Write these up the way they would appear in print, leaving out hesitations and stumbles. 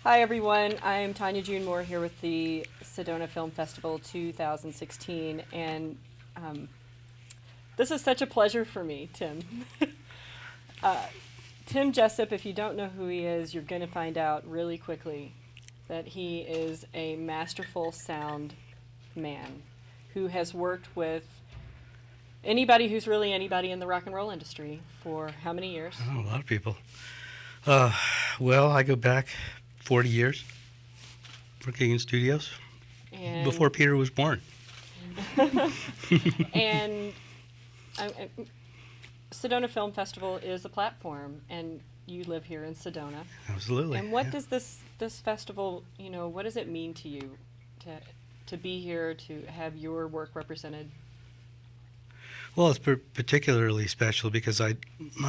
Hi everyone, I'm Tanya June Moore here with the Sedona Film Festival 2016, and this is such a pleasure for me, Tim. Tim Jessup, if you don't know who he is, you're going to find out really quickly that he is a masterful sound man who has worked with anybody who's really anybody in the rock and roll industry for how many years? Oh, a lot of people. Well, I go back 40 years working in studios And before Peter was born. and Sedona Film Festival is a platform, and you live here in Sedona. Absolutely. And what does this festival, what does it mean to you to be here, to have your work represented? Well, it's particularly special because I've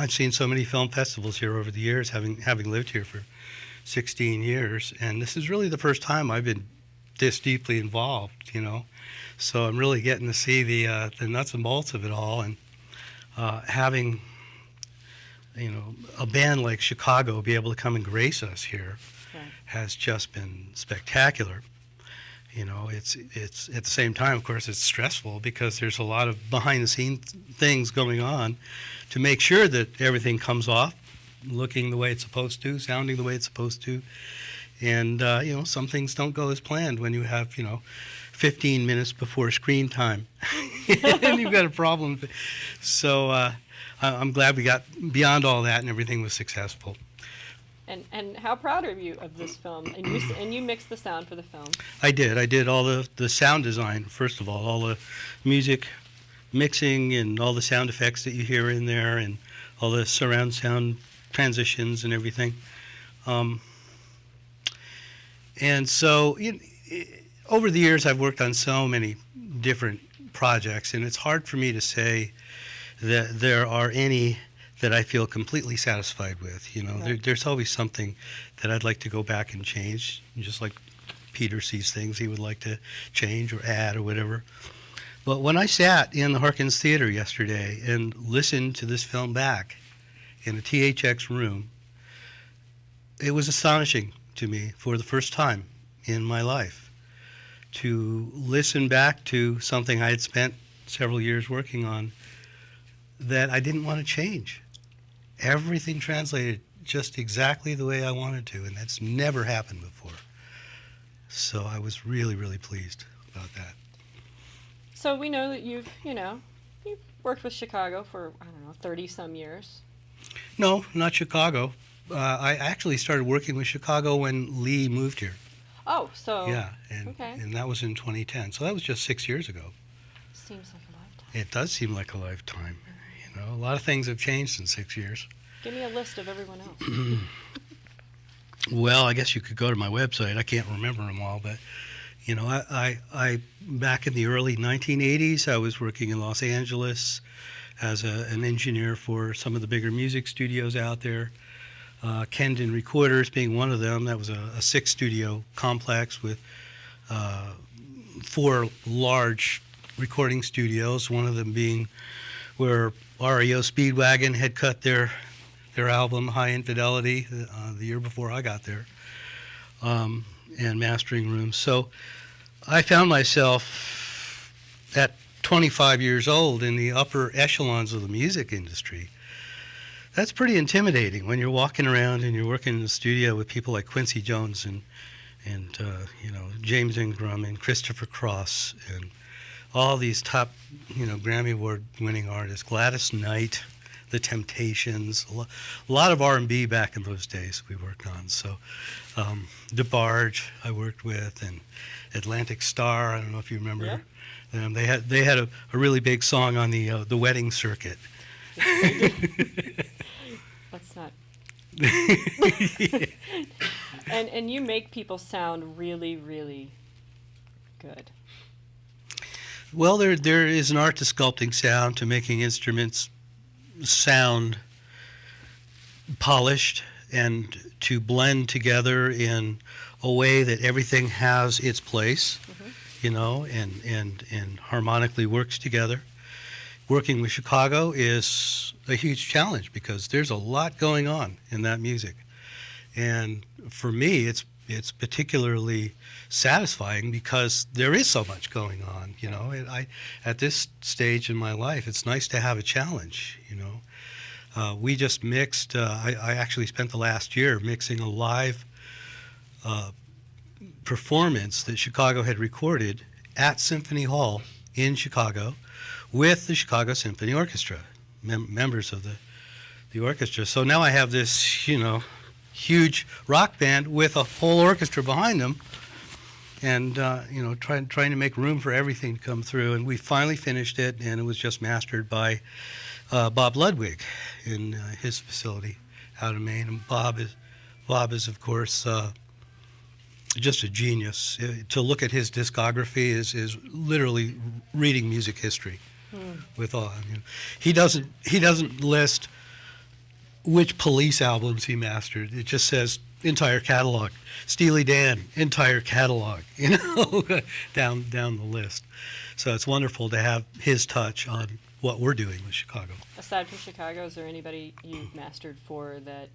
seen so many film festivals here over the years, having lived here for 16 years, and this is really the first time I've been this deeply involved, So I'm really getting to see the nuts and bolts of it all, and having, a band like Chicago be able to come and grace us here has just been spectacular. It's at the same time, of course, it's stressful because there's a lot of behind-the-scenes things going on to make sure that everything comes off looking the way it's supposed to, sounding the way it's supposed to. And, some things don't go as planned when you have, 15 minutes before screen time and you've got a problem. So I'm glad we got beyond all that and everything was successful. And how proud are you of this film? And you mixed the sound for the film. I did all the sound design, first of all the music mixing and all the sound effects that you hear in there and all the surround sound transitions and everything. And so over the years I've worked on so many different projects, and it's hard for me to say that there are any that I feel completely satisfied with. Right. There's always something that I'd like to go back and change, just like Peter sees things he would like to change or add or whatever. But when I sat in the Harkins Theater yesterday and listened to this film back in a THX room, it was astonishing to me for the first time in my life to listen back to something I had spent several years working on that I didn't want to change. Everything translated just exactly the way I wanted to, and that's never happened before. So I was really, really pleased about that. So we know that you've worked with Chicago for, 30-some years. No, not Chicago. I actually started working with Chicago when Lee moved here. Oh, so... Yeah, okay. And that was in 2010. So that was just 6 years ago. Seems like a lifetime. It does seem like a lifetime. A lot of things have changed in 6 years. Give me a list of everyone else. Well, I guess you could go to my website. I can't remember them all, but I back in the early 1980s, I was working in Los Angeles as an engineer for some of the bigger music studios out there. Kendon Recorders being one of them. That was a 6-studio complex with 4 large recording studios, one of them being where REO Speedwagon had cut their album High Infidelity the year before I got there, and mastering rooms. So I found myself at 25 years old in the upper echelons of the music industry. That's pretty intimidating when you're walking around and you're working in the studio with people like Quincy Jones and James Ingram and Christopher Cross and all these top, Grammy Award winning artists, Gladys Knight, The Temptations, a lot of R&B back in those days we worked on. So DeBarge I worked with, and Atlantic Star, I don't know if you remember them. They had a really big song on the wedding circuit. That's not... and you make people sound really, really good. Well, there is an art to sculpting sound, to making instruments sound polished and to blend together in a way that everything has its place, and harmonically works together. Working with Chicago is a huge challenge because there's a lot going on in that music. And for me, it's it's particularly satisfying because there is so much going on, you know. And at this stage in my life, it's nice to have a challenge, you know. We just mixed, I actually spent the last year mixing a live performance that Chicago had recorded at Symphony Hall in Chicago with the Chicago Symphony Orchestra, members of the orchestra. So now I have this, you know, huge rock band with a whole orchestra behind them, and you know, trying to make room for everything to come through. And we finally finished it, and it was just mastered by Bob Ludwig in his facility out of Maine. And Bob is of course just a genius. To look at his discography is literally reading music history with awe. I mean, he doesn't list which Police albums he mastered. It just says entire catalog. Steely Dan, entire catalog, you know, down the list. So it's wonderful to have his touch on what we're doing with Chicago. Aside from Chicago, is there anybody you've mastered for that,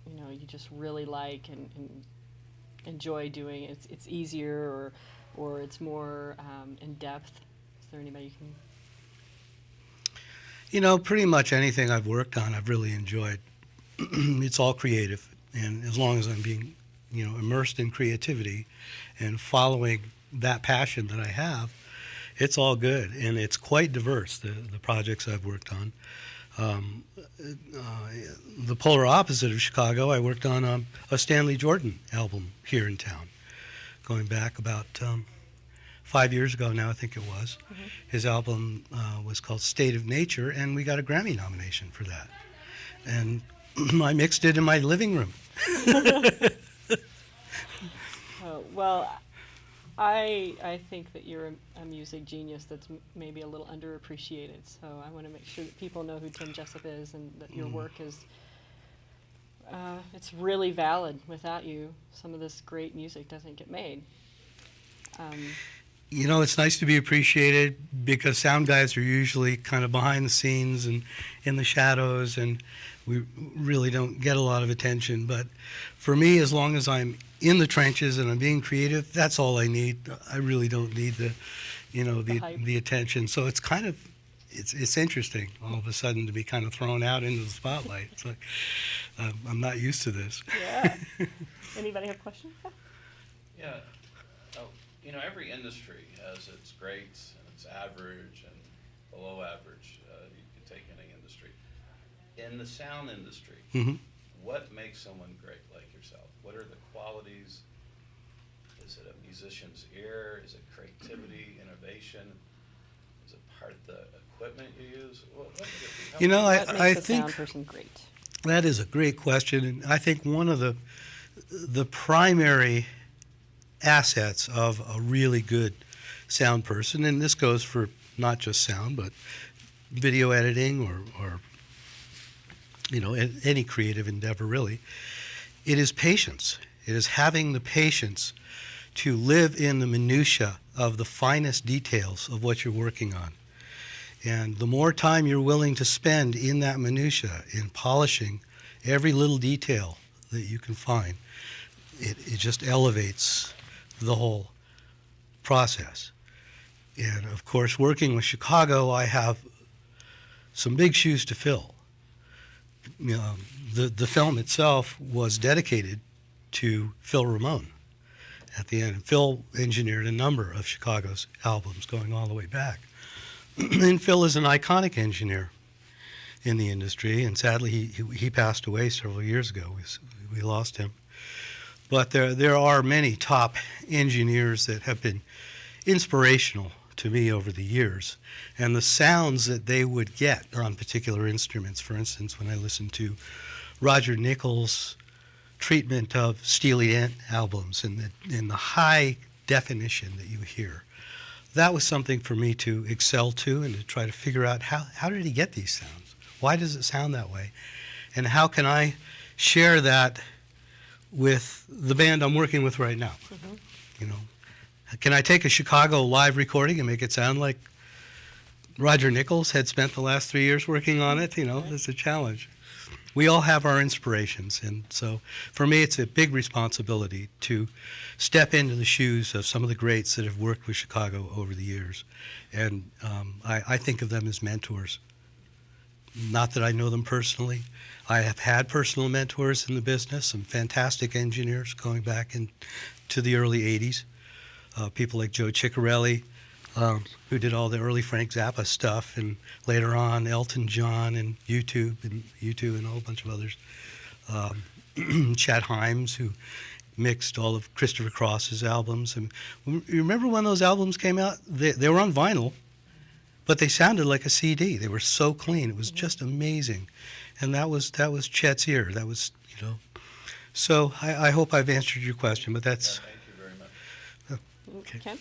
you know, you just really like and enjoy doing? It's easier or it's more in depth? Is there anybody you can? You know, pretty much anything I've worked on, I've really enjoyed. It's all creative, and as long as I'm being, you know, immersed in creativity and following that passion that I have, it's all good, and it's quite diverse, the projects I've worked on. The polar opposite of Chicago, I worked on a Stanley Jordan album here in town, going back about 5 years ago now, I think it was. Mm-hmm. His album was called State of Nature, and we got a Grammy nomination for that. And I mixed it in my living room. Well, I think that you're a music genius that's maybe a little underappreciated. So I want to make sure that people know who Tim Jessup is and that your work is it's really valid. Without you, some of this great music doesn't get made. You know, it's nice to be appreciated because sound guys are usually kind of behind the scenes and in the shadows, and we really don't get a lot of attention. But for me, as long as I'm in the trenches and I'm being creative, that's all I need. I really don't need the attention. So it's kind of, it's interesting all of a sudden to be kind of thrown out into the spotlight. It's like, I'm not used to this. Yeah. Anybody have questions? Yeah. You know, every industry has its greats and its average and below average. You can take any industry. In the sound industry, what makes someone great like yourself? What are the qualities? Is it a musician's ear? Is it creativity, innovation? Is it part of the equipment you use? What would it be? You know, what I makes a think sound person great? That is a great question, and I think one of the primary assets of a really good sound person, and this goes for not just sound, but video editing or you know, any creative endeavor really, it is patience. It is having the patience to live in the minutia of the finest details of what you're working on. And the more time you're willing to spend in that minutia, in polishing every little detail that you can find, it just elevates the whole process. And of course, working with Chicago, I have some big shoes to fill. You know, the film itself was dedicated to Phil Ramone at the end. And Phil engineered a number of Chicago's albums going all the way back. And Phil is an iconic engineer in the industry, and sadly he passed away several years ago. We lost him. But there are many top engineers that have been inspirational to me over the years. And the sounds that they would get on particular instruments, for instance, when I listened to Roger Nichols' treatment of Steely Dan albums and the high definition that you hear, that was something for me to excel to and to try to figure out how did he get these sounds? Why does it sound that way? And how can I share that with the band I'm working with right now? Mm-hmm. You know, can I take a Chicago live recording and make it sound like Roger Nichols had spent the last 3 years working on it? You know, it's a challenge. we all have our inspirations, and so for me it's a big responsibility to step into the shoes of some of the greats that have worked with Chicago over the years, and I think of them as mentors. Not that I know them personally. I have had personal mentors in the business, some fantastic engineers going back into the early 80s. People like Joe Ciccarelli, who did all the early Frank Zappa stuff, and later on Elton John and U2 and a whole bunch of others. Chad Himes, who mixed all of Christopher Cross's albums. And you remember when those albums came out? They were on vinyl, but they sounded like a CD. They were so clean. It was just amazing. And that was Chet's ear. That was, you know. So I hope I've answered your question, but that's... Thank you very much. Okay. Ken?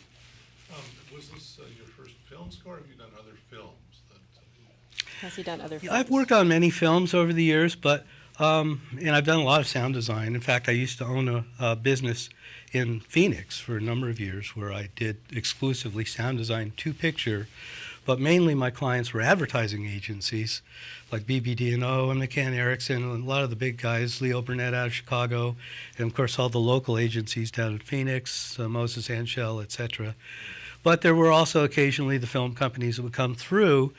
Was this your first film score, or have you done other films? Has he done other films? I've worked on many films over the years, but and I've done a lot of sound design. In fact, I used to own a business in Phoenix for a number of years where I did exclusively sound design to picture, but mainly my clients were advertising agencies like BBD&O and McCann Erickson, and a lot of the big guys, Leo Burnett out of Chicago, and of course all the local agencies down in Phoenix, Moses Anschel, etc. But there were also occasionally the film companies that would come through,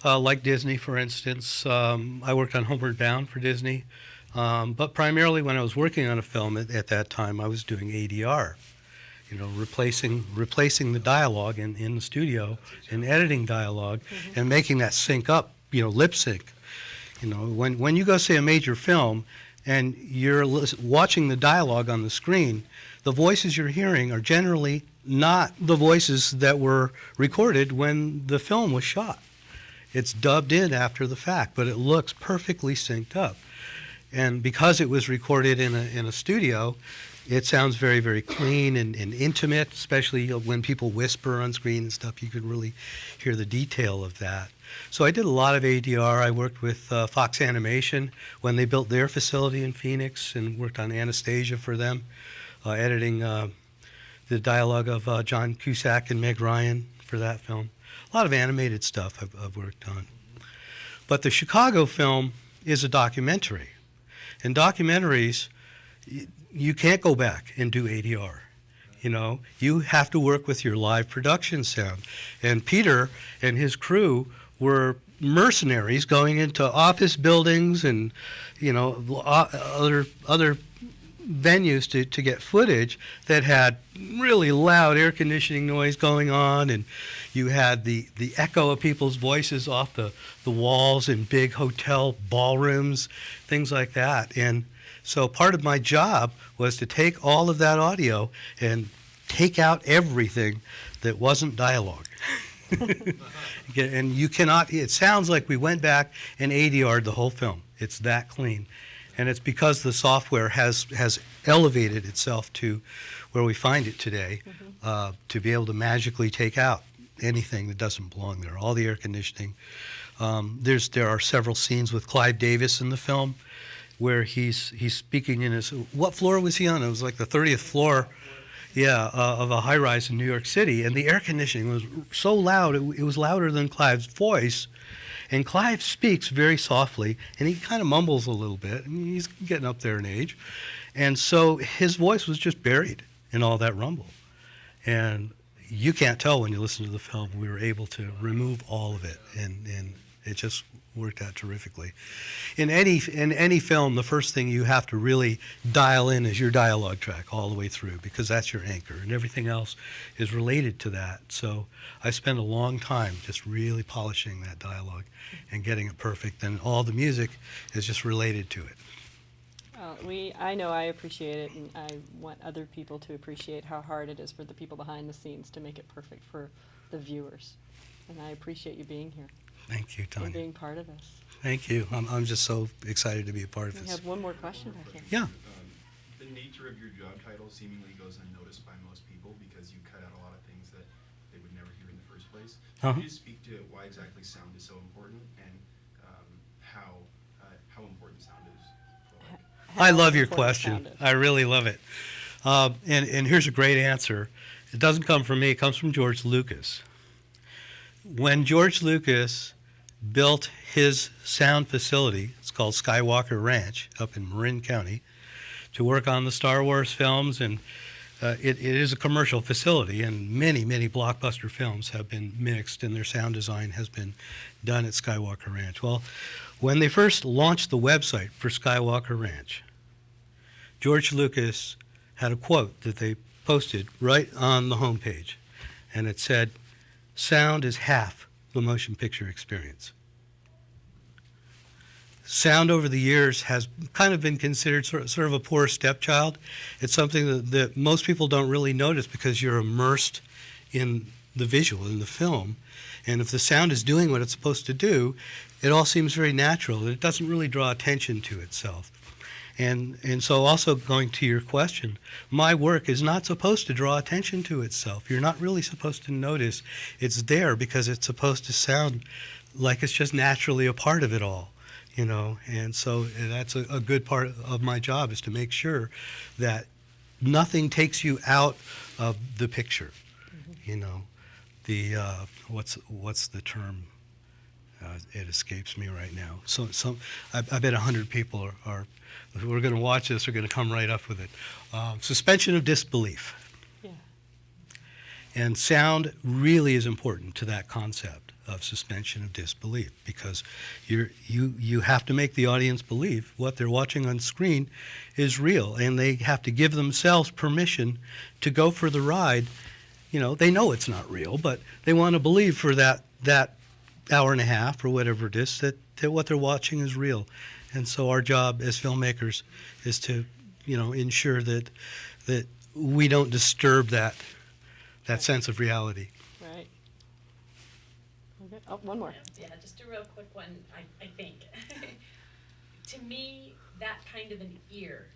like Disney, for instance. I worked on Homeward Bound for Disney, but primarily when I was working on a film at that time, I was doing ADR, you know, replacing the dialogue in the studio and editing dialogue and making that sync up, you know, lip sync. You know, when you go see a major film and you're watching the dialogue on the screen, the voices you're hearing are generally not the voices that were recorded when the film was shot. It's dubbed in after the fact, but it looks perfectly synced up. And because it was recorded in a studio, it sounds very, very clean and intimate, especially when people whisper on screen and stuff. You can really hear the detail of that. So I did a lot of ADR. I worked with Fox Animation when they built their facility in Phoenix and worked on Anastasia for them, editing the dialogue of John Cusack and Meg Ryan for that film. A lot of animated stuff I've worked on. But the Chicago film is a documentary. And documentaries, you can't go back and do ADR. You know, you have to work with your live production sound. And Peter and his crew were mercenaries going into office buildings and, you know, other venues to get footage that had really loud air conditioning noise going on, and you had the echo of people's voices off the walls in big hotel ballrooms, things like that. And so part of my job was to take all of that audio and take out everything that wasn't dialogue. And you cannot, it sounds like we went back and ADR'd the whole film. It's that clean. And it's because the software has elevated itself to where we find it today, to be able to magically take out anything that doesn't belong there, all the air conditioning. There are several scenes with Clive Davis in the film where he's speaking in his, what floor was he on? It was like the 30th floor, of a high-rise in New York City, and the air conditioning was so loud, it was louder than Clive's voice. And Clive speaks very softly, and he kind of mumbles a little bit. I mean, he's getting up there in age. And so his voice was just buried in all that rumble. And you can't tell when you listen to the film. We were able to remove all of it, and it just worked out terrifically. In any film, the first thing you have to really dial in is your dialogue track all the way through, because that's your anchor, and everything else is related to that. So I spent a long time just really polishing that dialogue and getting it perfect, and all the music is just related to it. I know I appreciate it, and I want other people to appreciate how hard it is for the people behind the scenes to make it perfect for the viewers. And I appreciate you being here Thank you, and Tanya. being part of this. Thank you. I'm just so excited to be a part of We this. have one more question back here. Yeah. The nature of your job title seemingly goes unnoticed by most people because you cut out a lot of things that they would never hear in the first place. Uh-huh. Could you speak to why exactly sound is so important and how important sound is for How I love your important question. sound is. I really love it. And here's a great answer. It doesn't come from me. It comes from George Lucas. When George Lucas built his sound facility, it's called Skywalker Ranch up in Marin County to work on the Star Wars films, and it is a commercial facility, and many, many blockbuster films have been mixed, and their sound design has been done at Skywalker Ranch. Well, when they first launched the website for Skywalker Ranch, George Lucas had a quote that they posted right on the homepage, and it said, "Sound is half the motion picture experience." Sound over the years has kind of been considered sort of a poor stepchild. It's something that most people don't really notice because you're immersed in the visual, in the film. And if the sound is doing what it's supposed to do, it all seems very natural, and it doesn't really draw attention to itself. And so also going to your question, my work is not supposed to draw attention to itself. You're not really supposed to notice it's there because it's supposed to sound like it's just naturally a part of it all. And so that's a good part of my job, is to make sure that nothing takes you out of the picture. The what's the term? It escapes me right now. So I bet 100 people are who are going to watch this are going to come right up with it. Suspension of disbelief. Yeah. And sound really is important to that concept of suspension of disbelief, because you have to make the audience believe what they're watching on screen is real, and they have to give themselves permission to go for the ride. They know it's not real, but they want to believe for that hour and a half or whatever it is that what they're watching is real. And so our job as filmmakers is to ensure that we don't disturb that sense of reality. Right. Okay. Oh, one more. Yeah, just a real quick one, I think. To me, that kind of an ear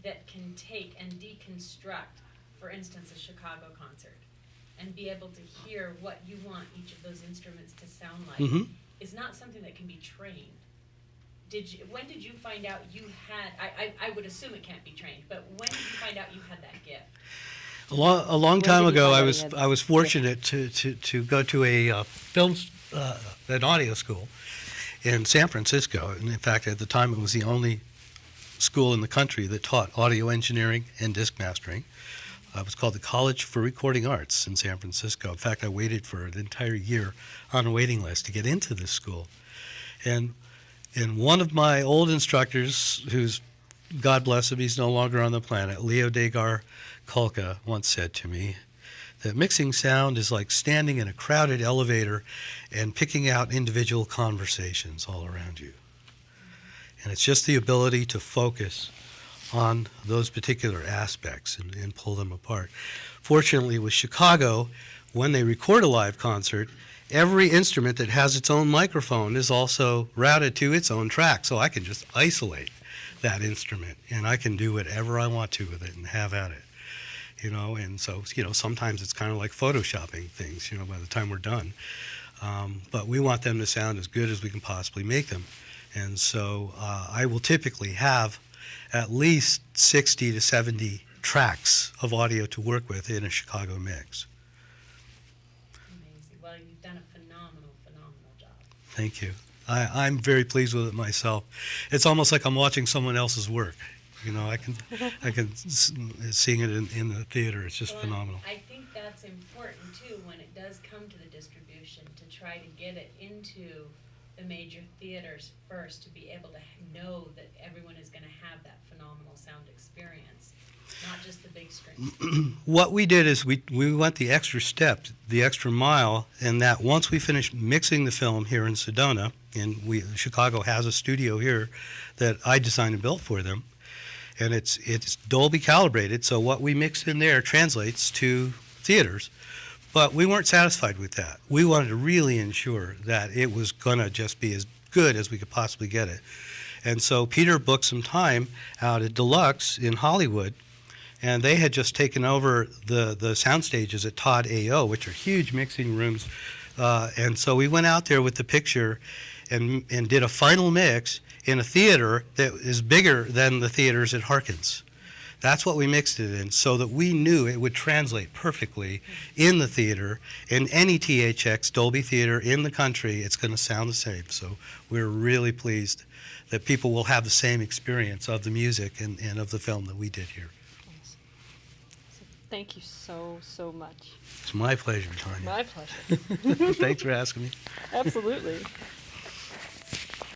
that can take and deconstruct, for instance, a Chicago concert, and be able to hear what you want each of those instruments to sound like, Mm-hmm. is not something that can be trained. When did you find out you had, I would assume it can't be trained, but when did you find out you had that gift? A long time did you ago, find out you had I was fortunate to go to a an audio school in San Francisco. And in fact, at the time, it was the only school in the country that taught audio engineering and disc mastering. It was called the College for Recording Arts in San Francisco. In fact, I waited for an entire year on a waiting list to get into this school. And one of my old instructors, who's, God bless him, he's no longer on the planet, Leo Degar Kulka, once said to me that mixing sound is like standing in a crowded elevator and picking out individual conversations all around you. And it's just the ability to focus on those particular aspects and pull them apart. Fortunately, with Chicago, when they record a live concert, every instrument that has its own microphone is also routed to its own track, so I can just isolate that instrument, and I can do whatever I want to with it and have at it. And so, sometimes it's kind of like photoshopping things, by the time we're done. But we want them to sound as good as we can possibly make them. And so I will typically have at least 60 to 70 tracks of audio to work with in a Chicago mix. Amazing. Well, you've done a phenomenal job. Thank you. I'm very pleased with it myself. It's almost like I'm watching someone else's work. I can seeing it in the theater. It's just Well, phenomenal. I think that's important too when it does come to the distribution, to try to get it into the major theaters first, to be able to know that everyone is going to have that phenomenal sound experience, not just the big screen. What we did is we went the extra step, the extra mile, and that once we finished mixing the film here in Sedona, and Chicago has a studio here that I designed and built for them, and it's Dolby calibrated, so what we mix in there translates to theaters. But we weren't satisfied with that. We wanted to really ensure that it was going to just be as good as we could possibly get it. And so Peter booked some time out at Deluxe in Hollywood, and they had just taken over the sound stages at Todd AO, which are huge mixing rooms. And so we went out there with the picture and did a final mix in a theater that is bigger than the theaters at Harkins. That's what we mixed it in, so that we knew it would translate perfectly in the theater. In any THX Dolby theater in the country, it's going to sound the same. So we're really pleased that people will have the same experience of the music and of the film that we did here. So thank you so much. It's my pleasure, Tanya. My pleasure. Thanks for asking me. Absolutely.